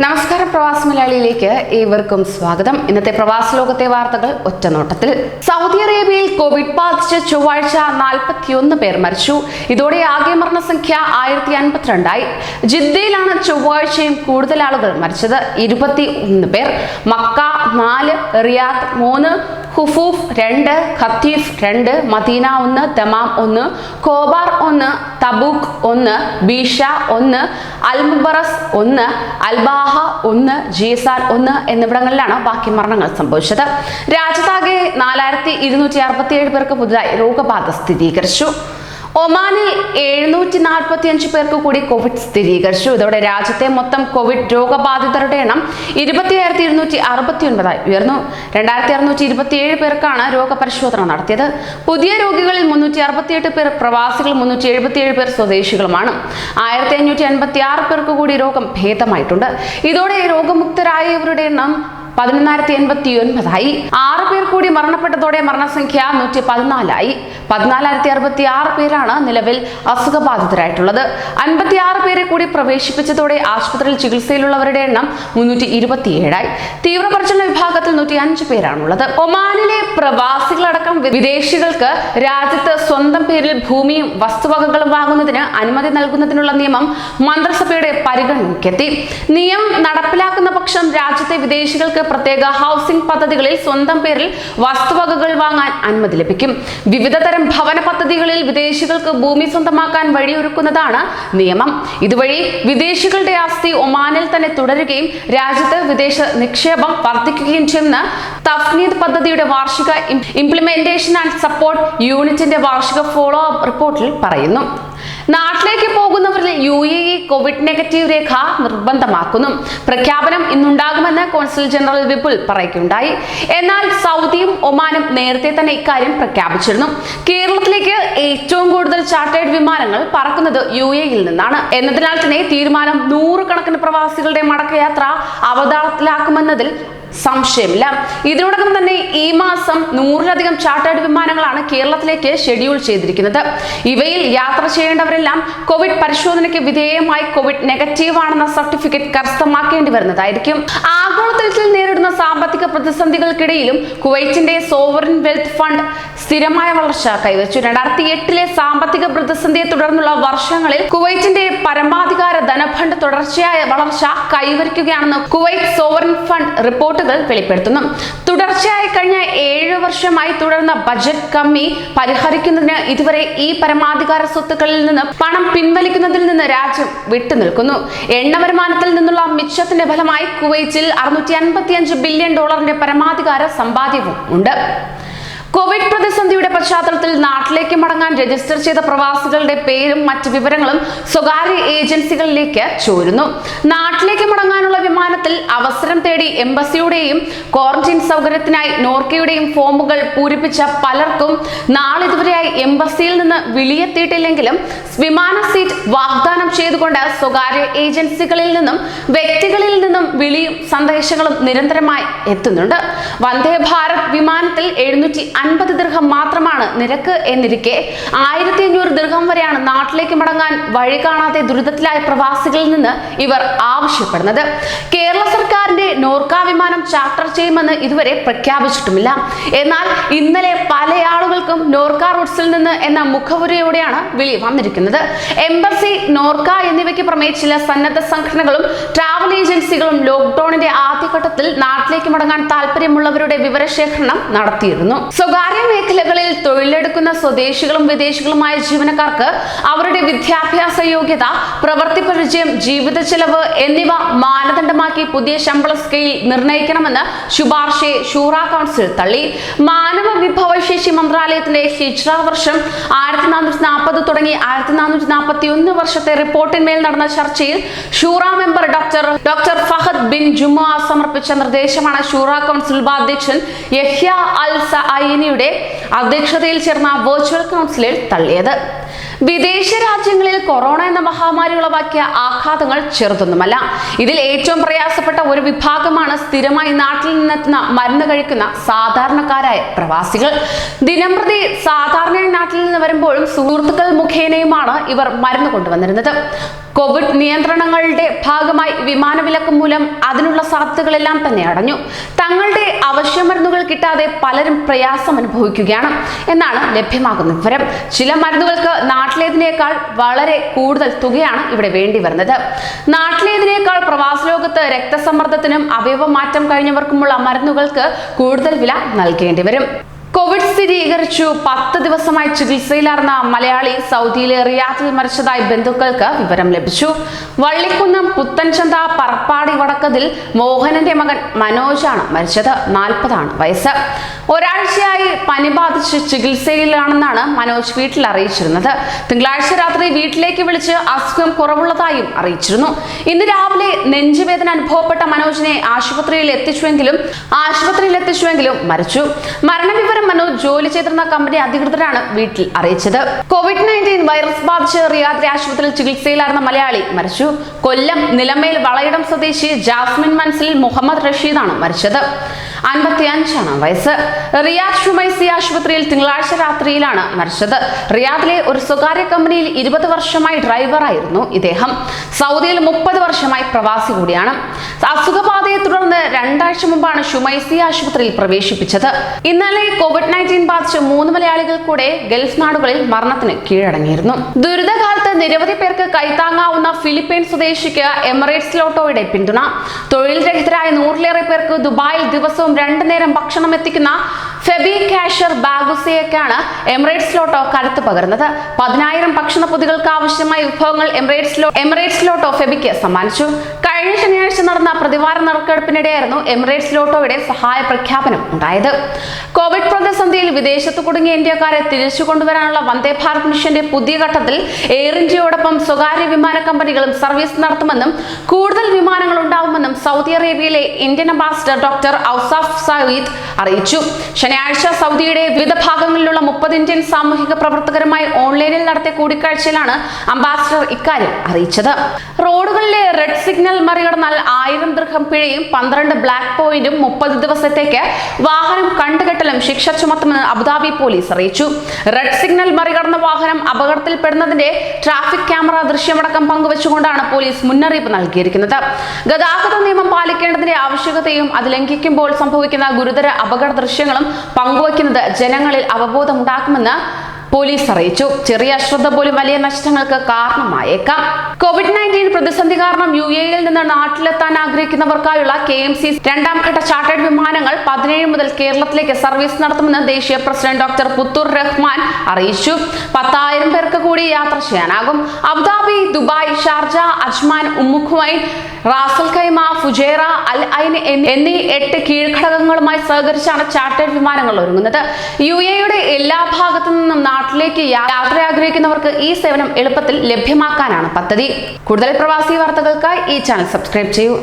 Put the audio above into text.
നമസ്കാരം, പ്രവാസി മലയാളിയിലേക്ക് ഏവർക്കും സ്വാഗതം. ഇന്നത്തെ പ്രവാസ ലോകത്തെ വാർത്തകൾ ഒറ്റനോട്ടത്തിൽ. സൗദി അറേബ്യയിൽ കോവിഡ് ബാധിച്ച് ചൊവ്വാഴ്ച 41 പേർ മരിച്ചു. ഇതോടെ ആകെ മരണസംഖ്യ 1052 ആയി. ജിദ്ദയിലാണ് ചൊവ്വാഴ്ചയും കൂടുതൽ ആളുകൾ മരിച്ചത്, 21 പേർ. Mecca 4, Riyadh 3, Hofuf 2, Qatif 2, Medina 1, Dammam 1, Khobar 1, Tabuk 1, Bisha 1, Al Mubarraz 1, Al Baha 1, Jizan 1 എന്നിവിടങ്ങളിലാണ് ബാക്കി മരണങ്ങൾ സംഭവിച്ചത്. രാജ്യത്താകെ 4267 പേർക്ക് പുതുതായി രോഗബാധ സ്ഥിരീകരിച്ചു. ഒമാനിൽ 745 പേർക്ക് കൂടി കോവിഡ് സ്ഥിരീകരിച്ചു. ഇതോടെ രാജ്യത്തെ മൊത്തം കോവിഡ് രോഗബാധിതരുടെ എണ്ണം 20269 ഉയർന്നു. 2627 പേർക്കാണ് രോഗപരിശോധന നടത്തിയത്. പുതിയ രോഗികളിൽ 368 പേർ പ്രവാസികൾ, 377 പേർ സ്വദേശികളുമാണ്. 1586 പേർക്ക് കൂടി രോഗം ഭേദമായിട്ടുണ്ട്. ഇതോടെ രോഗമുക്തരായവരുടെ എണ്ണം 11089 ആയി. 6 പേർ കൂടി മരണപ്പെട്ടതോടെ മരണസംഖ്യ 114 ആയി. 14066 പേരാണ് നിലവിൽ അസുഖബാധിതരായിട്ടുള്ളത്. 56 പേരെ കൂടി പ്രവേശിപ്പിച്ചതോടെ ആശുപത്രിയിൽ ചികിത്സയിലുള്ളവരുടെ എണ്ണം 327 ആയി. തീവ്രപരിചരണ വിഭാഗത്തിൽ 105 പേരാണുള്ളത്. ഒമാനിലെ പ്രവാസികളടക്കം വിദേശികൾക്ക് രാജ്യത്ത് സ്വന്തം പേരിൽ ഭൂമിയും വസ്തുവകകളും വാങ്ങുന്നതിന് അനുമതി നൽകുന്നതിനുള്ള നിയമം മന്ത്രിസഭയുടെ പരിഗണനയ്ക്കെത്തി. നിയമം നടപ്പിലാക്കുന്ന പക്ഷം രാജ്യത്തെ വിദേശികൾക്ക് പ്രത്യേക ഹൗസിംഗ് പദ്ധതികളിൽ സ്വന്തം പേരിൽ വസ്തുവകകൾ വാങ്ങാൻ അനുമതി ലഭിക്കും. വിവിധ തരം ഭവന പദ്ധതികളിൽ വിദേശികൾക്ക് ഭൂമി സ്വന്തമാക്കാൻ വഴിയൊരുക്കുന്നതാണ് നിയമം. ഇതുവഴി വിദേശികളുടെ ആസ്തി ഒമാനിൽ തന്നെ തുടരുകയും രാജ്യത്ത് വിദേശ നിക്ഷേപം വർദ്ധിക്കുകയും ചെയ്യുന്ന തഫ്നീദ് പദ്ധതിയുടെ വാർഷിക ഇംപ്ലിമെന്റേഷൻ ആൻഡ് സപ്പോർട്ട് യൂണിറ്റിന്റെ വാർഷിക ഫോളോ അപ്പ് റിപ്പോർട്ടിൽ പറയുന്നു. നാട്ടിലേക്ക് പോകുന്നവരിൽ UAE കോവിഡ് നെഗറ്റീവ് രേഖ നിർബന്ധമാക്കുന്നു. പ്രഖ്യാപനം ഇന്നുണ്ടാകുമെന്ന് കോൺസുൽ ജനറൽ വിപുൽ പറയുകയുണ്ടായി. എന്നാൽ സൗദിയും ഒമാനും നേരത്തെ തന്നെ ഇക്കാര്യം പ്രഖ്യാപിച്ചിരുന്നു. കേരളത്തിലേക്ക് ഏറ്റവും കൂടുതൽ ചാർട്ടേഡ് വിമാനങ്ങൾ പറക്കുന്നത് UAE-യിൽ നിന്നാണ് എന്നതിനാൽ തന്നെ തീരുമാനം 100 കണക്കിന് പ്രവാസികളുടെ മടക്കയാത്ര അവതാളത്തിലാക്കുമെന്നതിൽ സംശയമില്ല. ഇതിനോടകം തന്നെ ഈ മാസം 100-ലധികം ചാർട്ടേഡ് വിമാനങ്ങളാണ് കേരളത്തിലേക്ക് ഷെഡ്യൂൾ ചെയ്തിരിക്കുന്നത്. ഇവയിൽ യാത്ര ചെയ്യേണ്ടവരെല്ലാം കോവിഡ് പരിശോധനയ്ക്ക് വിധേയമായി കോവിഡ് നെഗറ്റീവ് ആണെന്ന സർട്ടിഫിക്കറ്റ് കരസ്ഥമാക്കേണ്ടി വരുന്നതായിരിക്കും. ആഗോളതലത്തിൽ നേരിടുന്ന സാമ്പത്തിക പ്രതിസന്ധികൾക്കിടയിലും കുവൈറ്റിന്റെ സോവറിൻ വെൽത്ത് ഫണ്ട് സ്ഥിരമായ വളർച്ച കൈവച്ചു. 2008-ലെ സാമ്പത്തിക പ്രതിസന്ധിയെ തുടർന്നുള്ള വർഷങ്ങളിൽ കുവൈറ്റിന്റെ പരമാധികാര ധനഫണ്ട് തുടർച്ചയായ വളർച്ച കൈവരിക്കുകയാണെന്ന് കുവൈറ്റ് സോവറിൻ ഫണ്ട് റിപ്പോർട്ടുകൾ വെളിപ്പെടുത്തുന്നു. തുടർച്ചയായി കഴിഞ്ഞ 7 വർഷമായി തുടർന്ന ബജറ്റ് കമ്മി പരിഹരിക്കുന്നതിന് ഇതുവരെ ഈ പരമാധികാര സ്വത്തുക്കളിൽ നിന്ന് പണം പിൻവലിക്കുന്നതിൽ നിന്ന് രാജ്യം വിട്ടുനിൽക്കുന്നു. എണ്ണ വരുമാനത്തിൽ നിന്നുള്ള മിച്ചത്തിന്റെ ഫലമായി കുവൈറ്റിൽ $655 ബില്യൺ പരമാധികാര സമ്പാദ്യവും ഉണ്ട്. കോവിഡ് പ്രതിസന്ധിയുടെ പശ്ചാത്തലത്തിൽ നാട്ടിലേക്ക് മടങ്ങാൻ രജിസ്റ്റർ ചെയ്ത പ്രവാസികളുടെ പേരും മറ്റ് വിവരങ്ങളും സ്വകാര്യ ഏജൻസികളിലേക്ക് ചോരുന്നു. നാട്ടിലേക്ക് മടങ്ങാനുള്ള വിമാനത്തിൽ അവസരം തേടി എംബസിയുടെയും ക്വാറന്റൈൻ സൗകര്യത്തിനായി നോർക്കയുടെയും ഫോമുകൾ പൂരിപ്പിച്ച പലർക്കും നാളിതുവരെയായി എംബസിയിൽ നിന്ന് വിളിയെത്തിയിട്ടില്ലെങ്കിലും വിമാന സീറ്റ് വാഗ്ദാനം ചെയ്തുകൊണ്ട് സ്വകാര്യ ഏജൻസികളിൽ നിന്നും വ്യക്തികളിൽ നിന്നും വിളിയും സന്ദേശങ്ങളും നിരന്തരമായി എത്തുന്നുണ്ട്. വന്ദേ ഭാരത് വിമാനത്തിൽ 750 ദിർഹം മാത്രമാണ് നിരക്ക് എന്നിരിക്കെ 1500 ദിർഹം വരെയാണ് നാട്ടിലേക്ക് മടങ്ങാൻ വഴി കാണാതെ ദുരിതത്തിലായ പ്രവാസികളിൽ നിന്ന് ഇവർ ആവശ്യപ്പെടുന്നത്. കേരള സർക്കാരിന്റെ നോർക്ക വിമാനം ചാർട്ടർ ചെയ്യുമെന്ന് ഇതുവരെ പ്രഖ്യാപിച്ചിട്ടുമില്ല. എന്നാൽ ഇന്നലെ പല ആളുകൾക്കും നോർക്ക റൂട്ട്സിൽ നിന്ന് എന്ന മുഖവുരയോടെയാണ് വിളി വന്നിരിക്കുന്നത്. എംബസി, നോർക്ക എന്നിവയ്ക്ക് പുറമെ ചില സന്നദ്ധ സംഘടനകളും ട്രാവൽ ഏജൻസികളും ലോക്ക്ഡൌണിന്റെ ആദ്യഘട്ടത്തിൽ നാട്ടിലേക്ക് മടങ്ങാൻ താല്പര്യമുള്ളവരുടെ വിവരശേഖരണം നടത്തിയിരുന്നു. സ്വകാര്യ മേഖലകളിൽ തൊഴിലെടുക്കുന്ന സ്വദേശികളും വിദേശികളുമായ ജീവനക്കാർക്ക് അവരുടെ വിദ്യാഭ്യാസ യോഗ്യത, പ്രവൃത്തി പരിചയം, ജീവിത ചെലവ് എന്നിവ മാനദണ്ഡമാക്കി പുതിയ ശമ്പള സ്കെയിൽ നിർണ്ണയിക്കണമെന്ന് ശുപാർശയെ ശൂറ കൗൺസിൽ തള്ളി. മാനവ വിഭവശേഷി മന്ത്രാലയത്തിന്റെ ഹിജ്റ വർഷം 1440 തുടങ്ങി 1441 വർഷത്തെ റിപ്പോർട്ടിന്മേൽ നടന്ന ചർച്ചയിൽ ശൂറ മെമ്പർ ഡോക്ടർ ഫഹദ് ബിൻ ജുമുഅ സമർപ്പിച്ച നിർദ്ദേശമാണ് ശൂറ കൗൺസിൽ ഉപാധ്യക്ഷൻ യഹ്യ അൽ സഅയിനിയുടെ അധ്യക്ഷതയിൽ ചേർന്ന വെർച്വൽ കൗൺസിലിൽ തള്ളിയത്. വിദേശ രാജ്യങ്ങളിൽ കൊറോണ എന്ന മഹാമാരി ഉളവാക്കിയ ആഘാതങ്ങൾ ചെറുതൊന്നുമല്ല. ഇതിൽ ഏറ്റവും പ്രയാസപ്പെട്ട ഒരു വിഭാഗമാണ് സ്ഥിരമായി നാട്ടിൽ നിന്നെത്തുന്ന മരുന്ന് കഴിക്കുന്ന സാധാരണക്കാരായ പ്രവാസികൾ. ദിനംപ്രതി സാധാരണയായി നാട്ടിൽ നിന്ന് വരുമ്പോഴും സുഹൃത്തുക്കൾ മുഖേനയുമാണ് ഇവർ മരുന്ന് കൊണ്ടുവന്നിരുന്നത്. കോവിഡ് നിയന്ത്രണങ്ങളുടെ ഭാഗമായി വിമാനവിലക്ക് മൂലം അതിനുള്ള സാധ്യതകളെല്ലാം തന്നെ അടഞ്ഞു. തങ്ങളുടെ അവശ്യമരുന്നുകൾ കിട്ടാതെ പലരും പ്രയാസം അനുഭവിക്കുകയാണ് എന്നാണ് ലഭ്യമാകുന്ന വിവരം. ചില മരുന്നുകൾക്ക് നാട്ടിലേതിനേക്കാൾ വളരെ കൂടുതൽ തുകയാണ് ഇവിടെ വേണ്ടി വരുന്നത്. നാട്ടിലേതിനേക്കാൾ പ്രവാസ ലോകത്ത് രക്തസമ്മർദ്ദത്തിനും അവയവമാറ്റം കഴിഞ്ഞവർക്കുമുള്ള മരുന്നുകൾക്ക് കൂടുതൽ വില നൽകേണ്ടി വരും. കോവിഡ് സ്ഥിരീകരിച്ചു 10 ദിവസമായി ചികിത്സയിലായിരുന്ന മലയാളി സൗദിയിലെ റിയാദിൽ മരിച്ചതായി ബന്ധുക്കൾക്ക് വിവരം ലഭിച്ചു. വള്ളിക്കുന്നം പുത്തൻചന്ത പറപ്പാടി വടക്കതിൽ മോഹനന്റെ മകൻ മനോജാണ് മരിച്ചത്. 40 വയസ്സ്. ഒരാഴ്ചയായി പനി ബാധിച്ച് ചികിത്സയിലാണെന്നാണ് മനോജ് വീട്ടിൽ അറിയിച്ചിരുന്നത്. തിങ്കളാഴ്ച രാത്രി വീട്ടിലേക്ക് വിളിച്ച് അസുഖം കുറവുള്ളതായും അറിയിച്ചിരുന്നു. ഇന്ന് രാവിലെ നെഞ്ചുവേദന അനുഭവപ്പെട്ട മനോജിനെ ആശുപത്രിയിൽ എത്തിച്ചുവെങ്കിലും മരിച്ചു. മരണവിവരം മനോജ് ജോലി ചെയ്തിരുന്ന കമ്പനി അധികൃതരാണ് വീട്ടിൽ അറിയിച്ചത്. COVID-19 വൈറസ് ബാധിച്ച് റിയാദിലെ ആശുപത്രിയിൽ ചികിത്സയിലായിരുന്ന മലയാളി മരിച്ചു. കൊല്ലം നിലമേൽ വളയിടം സ്വദേശി ജാസ്മിൻ മൻസിൽ മുഹമ്മദ് റഷീദാണ് മരിച്ചത്. 55 വയസ്സ്. റിയാദ് ഷുമൈസി ആശുപത്രിയിൽ തിങ്കളാഴ്ച രാത്രിയിലാണ് മരിച്ചത്. റിയാദിലെ ഒരു സ്വകാര്യ കമ്പനിയിൽ 20 വർഷമായി ഡ്രൈവറായിരുന്നു ഇദ്ദേഹം. സൗദിയിൽ 30 വർഷമായി പ്രവാസി കൂടിയാണ്. അസുഖബാധയെ തുടർന്ന് 2 ആഴ്ച മുമ്പാണ് ഷുമൈസി ആശുപത്രിയിൽ പ്രവേശിപ്പിച്ചത്. ഇന്നലെ COVID-19 ബാധിച്ച് 3 മലയാളികൾ കൂടെ ഗൾഫ് നാടുകളിൽ മരണത്തിന് കീഴടങ്ങിയിരുന്നു. ദുരിതകാലത്ത് നിരവധി പേർക്ക് കൈത്താങ്ങാവുന്ന ഫിലിപ്പൈൻ സ്വദേശിക്ക് എമിറേറ്റ്സ് ലോട്ടോയുടെ പിന്തുണ. തൊഴിൽ രഹിതരായ 100-ലേറെ പേർക്ക് ദുബായിൽ ദിവസവും 2 നേരം ഭക്ഷണം എത്തിക്കുന്ന ഫെബി കാഷർ ബാഗുസേക്കാണ് എമിറേറ്റ്സ് ലോട്ടോ കരുത്ത് പകർന്നത്. 10,000 ഭക്ഷണപ്പൊതികൾക്ക് ആവശ്യമായ വിഭവങ്ങൾ എമിറേറ്റ്സ് ലോട്ടോ ഫെബിക്ക് സമ്മാനിച്ചു. കഴിഞ്ഞ ശനിയാഴ്ച നടന്ന പ്രതിവാര നറുക്കെടുപ്പിനിടെയായിരുന്നു എമിറേറ്റ്സ് ലോട്ടോയുടെ സഹായ പ്രഖ്യാപനം ഉണ്ടായത്. കോവിഡ് പ്രതിസന്ധിയിൽ വിദേശത്ത് കുടുങ്ങിയ ഇന്ത്യക്കാരെ തിരിച്ചു കൊണ്ടുവരാനുള്ള വന്ദേ ഭാരത് മിഷന്റെ പുതിയ ഘട്ടത്തിൽ എയർ ഇന്ത്യയോടൊപ്പം സ്വകാര്യ വിമാന കമ്പനികളും സർവീസ് നടത്തുമെന്നും കൂടുതൽ വിമാനങ്ങൾ ഉണ്ടാവുമെന്നും സൗദി അറേബ്യയിലെ Indian ambassador doctor Ausaf Sayeed അറിയിച്ചു. ശനിയാഴ്ച സൗദിയുടെ വിവിധ ഭാഗങ്ങളിലുള്ള 30 ഇന്ത്യൻ സാമൂഹിക പ്രവർത്തകരുമായി ഓൺലൈനിൽ നടത്തിയ കൂടിക്കാഴ്ചയിലാണ് അംബാസിഡർ ഇക്കാര്യം അറിയിച്ചത്. റോഡുകളിലെ റെഡ് സിഗ്നൽ മറികടന്നാൽ 1000 ദിർഹം പിഴയും 12 ബ്ലാക്ക് പോയിന്റും 30 ദിവസത്തേക്ക് വാഹനം കണ്ടുകെട്ടലും ശിക്ഷ ചുമത്തുമെന്ന് അബുദാബി പോലീസ് അറിയിച്ചു. റെഡ് സിഗ്നൽ മറികടന്ന വാഹനം അപകടത്തിൽപ്പെടുന്നതിന്റെ ട്രാഫിക് ക്യാമറ ദൃശ്യമടക്കം പങ്കുവച്ചുകൊണ്ടാണ് പോലീസ് മുന്നറിയിപ്പ് നൽകിയിരിക്കുന്നത്. ഗതാഗത നിയമം പാലിക്കേണ്ടതിന്റെ ആവശ്യകതയും അത് ലംഘിക്കുമ്പോൾ സംഭവിക്കുന്ന ഗുരുതര അപകട ദൃശ്യങ്ങളും പങ്കുവയ്ക്കുന്നത് ജനങ്ങളിൽ അവബോധമുണ്ടാക്കുമെന്ന് പോലീസ് അറിയിച്ചു. ചെറിയ അശ്രദ്ധ പോലും വലിയ നഷ്ടങ്ങൾക്ക് കാരണമായേക്കാം. COVID-19 പ്രതിസന്ധി കാരണം UAE-യിൽ നിന്ന് നാട്ടിലെത്താൻ ആഗ്രഹിക്കുന്നവർക്കായുള്ള KMC 2ാം ഘട്ട ചാർട്ടേഡ് വിമാനങ്ങൾ 17 മുതൽ കേരളത്തിലേക്ക് സർവീസ് നടത്തുമെന്ന് ദേശീയ പ്രസിഡന്റ് ഡോക്ടർ പുത്തൂർ റഹ്മാൻ അറിയിച്ചു. 10,000 പേർക്ക് കൂടി യാത്ര ചെയ്യാനാകും. Abu Dhabi, Dubai, Sharjah, Ajman, Umm Al Quwain, Ras al Khaimah, Fujairah, Al Ain എന്നീ 8 കീഴ്ഘടകങ്ങളുമായി സഹകരിച്ചാണ് ചാർട്ടേഡ് വിമാനങ്ങൾ ഒരുങ്ങുന്നത്. UAE-യുടെ എല്ലാ ഭാഗത്തു നിന്നും നാട്ടിലേക്ക് യാത്ര ആഗ്രഹിക്കുന്നവർക്ക് ഈ സേവനം എളുപ്പത്തിൽ ലഭ്യമാക്കാനാണ് പദ്ധതി. കൂടുതൽ പ്രവാസി വാർത്തകൾക്കായി ഈ ചാനൽ സബ്സ്ക്രൈബ് ചെയ്യൂ.